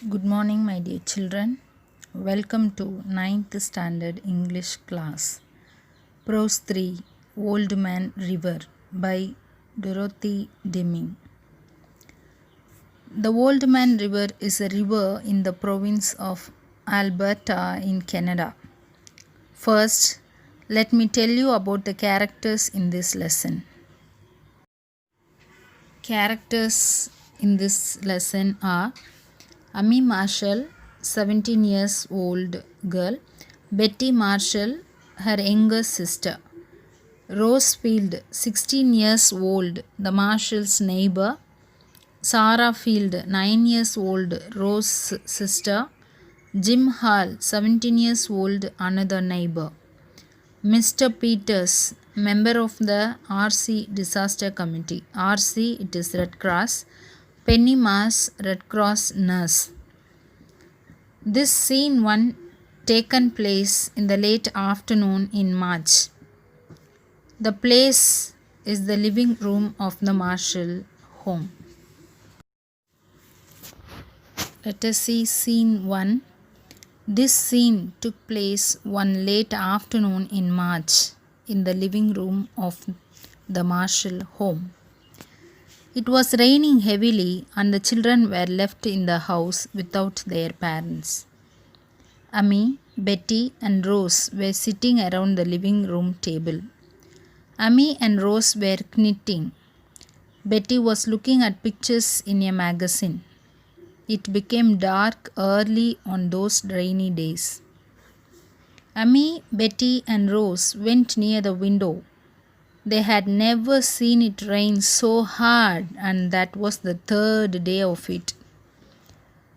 Good morning, my dear children. Welcome to ninth Standard English class. Prose-3 Old Man River by Dorothy Deming. The Old Man River is a river in the province of Alberta in Canada. First, let me tell you about the characters in this lesson. Characters in this lesson are Amy Marshall, 17 years old girl, Betty Marshall, her younger sister, Rose Field, 16 years old, the Marshall's neighbor, Sarah Field, 9 years old, Rose's sister, Jim Hall, 17 years old, another neighbor, Mr. Peters, member of the RC Disaster Committee. RC, it is Red Cross. Penny Mars, Red Cross nurse. This scene 1 taken place in the late afternoon in March. The place is the living room of the Marshall home. Let us see scene 1. This scene took place one late afternoon in March in the living room of the Marshall home. It was raining heavily and the children were left in the house without their parents. Amy, Betty and Rose were sitting around the living room table. Amy and Rose were knitting. Betty was looking at pictures in a magazine. It became dark early on those rainy days. Amy, Betty and Rose went near the window. They had never seen it rain so hard, and that was the third day of it.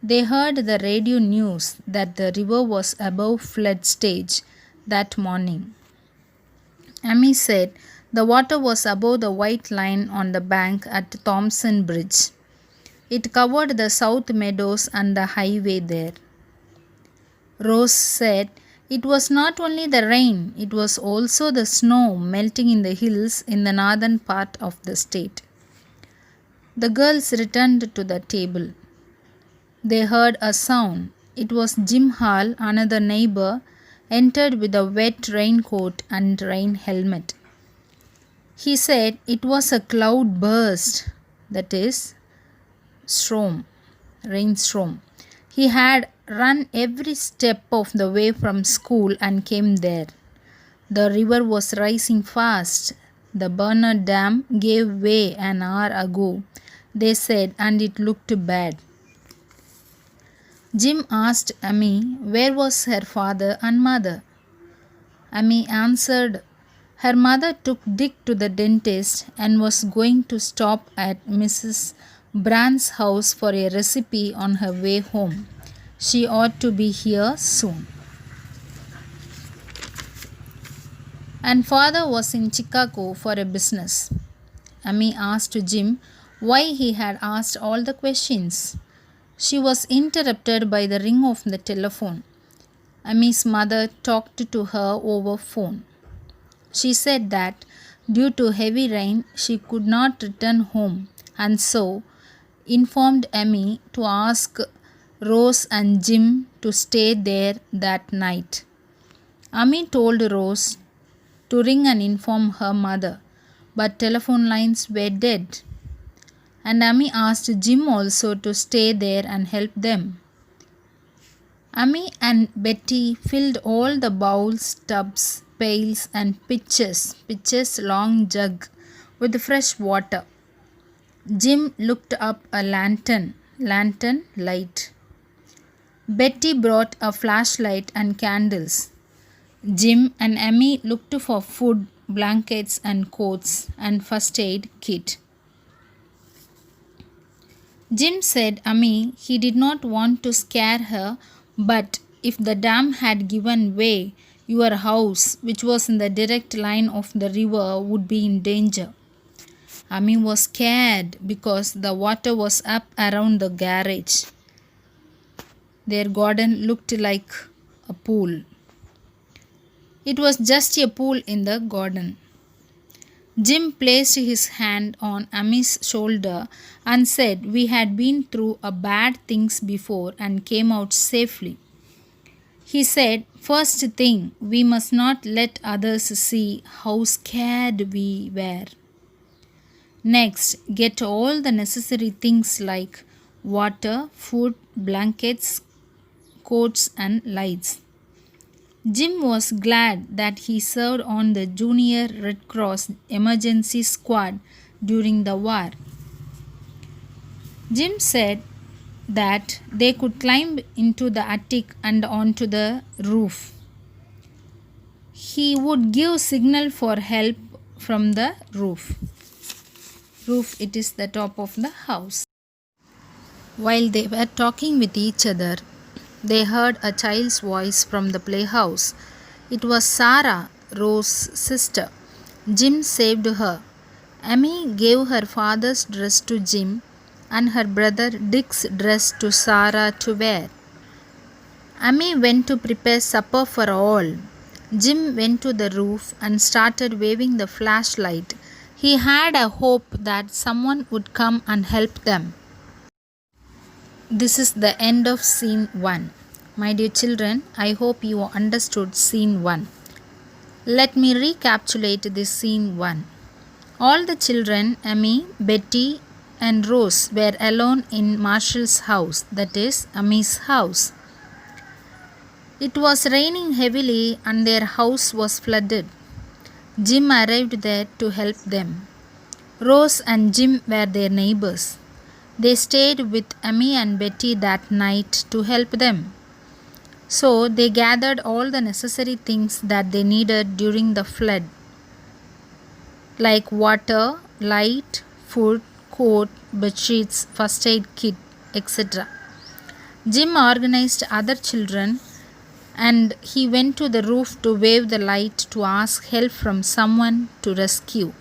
They heard the radio news that the river was above flood stage that morning. Amy said the water was above the white line on the bank at Thompson Bridge. It covered the south meadows and the highway there. Rose said it was not only the rain, it was also the snow melting in the hills in the northern part of the state. The girls returned to the table. They heard a sound. It was Jim Hall, another neighbor, entered with a wet raincoat and rain helmet. He said it was a cloud burst, that is, rainstorm. He had run every step of the way from school and came there. The river was rising fast. The Bernard Dam gave way an hour ago, they said, and it looked bad. Jim asked Amy where was her father and mother. Amy answered her mother took Dick to the dentist and was going to stop at Mrs. Brand's house for a recipe on her way home. She ought to be here soon. And father was in Chicago for a business. Amy asked Jim why he had asked all the questions. She was interrupted by the ring of the telephone. Amy's mother talked to her over phone. She said that due to heavy rain she could not return home and so informed Amy to ask Rose and Jim to stay there that night. Amy told Rose to ring and inform her mother, but telephone lines were dead. And Amy asked Jim also to stay there and help them. Amy and Betty filled all the bowls, tubs, pails and pitchers long jug with fresh water. Jim looked up a lantern light. Betty brought a flashlight and candles. Jim and Amy looked for food, blankets and coats and first aid kit. Jim said Amy he did not want to scare her, but if the dam had given way, your house, which was in the direct line of the river, would be in danger. Amy was scared because the water was up around the garage. Their garden looked like a pool. It was just a pool in the garden. Jim placed his hand on Ami's shoulder and said, "We had been through a bad things before and came out safely." He said, "First thing, we must not let others see how scared we were. Next, get all the necessary things like water, food, blankets, coats, and lights." Jim was glad that he served on the Junior Red Cross Emergency Squad during the war. Jim said that they could climb into the attic and onto the roof. He would give signal for help from the roof. Roof, it is the top of the house. While they were talking with each other, they heard a child's voice from the playhouse. It was Sarah, Rose's sister. Jim saved her. Amy gave her father's dress to Jim and her brother Dick's dress to Sarah to wear. Amy went to prepare supper for all. Jim went to the roof and started waving the flashlight. He had a hope that someone would come and help them. This is the end of Scene 1. My dear children, I hope you understood Scene 1. Let me recapitulate this Scene 1. All the children, Amy, Betty, and Rose, were alone in Marshall's house, that is, Amy's house. It was raining heavily and their house was flooded. Jim arrived there to help them. Rose and Jim were their neighbors. They stayed with Amy and Betty that night to help them. So they gathered all the necessary things that they needed during the flood, like water, light, food, coat, bedsheets, first aid kit, etc. Jim organized other children and he went to the roof to wave the light to ask help from someone to rescue.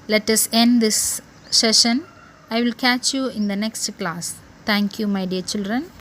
Let us end this session. I will catch you in the next class. Thank you, my dear children.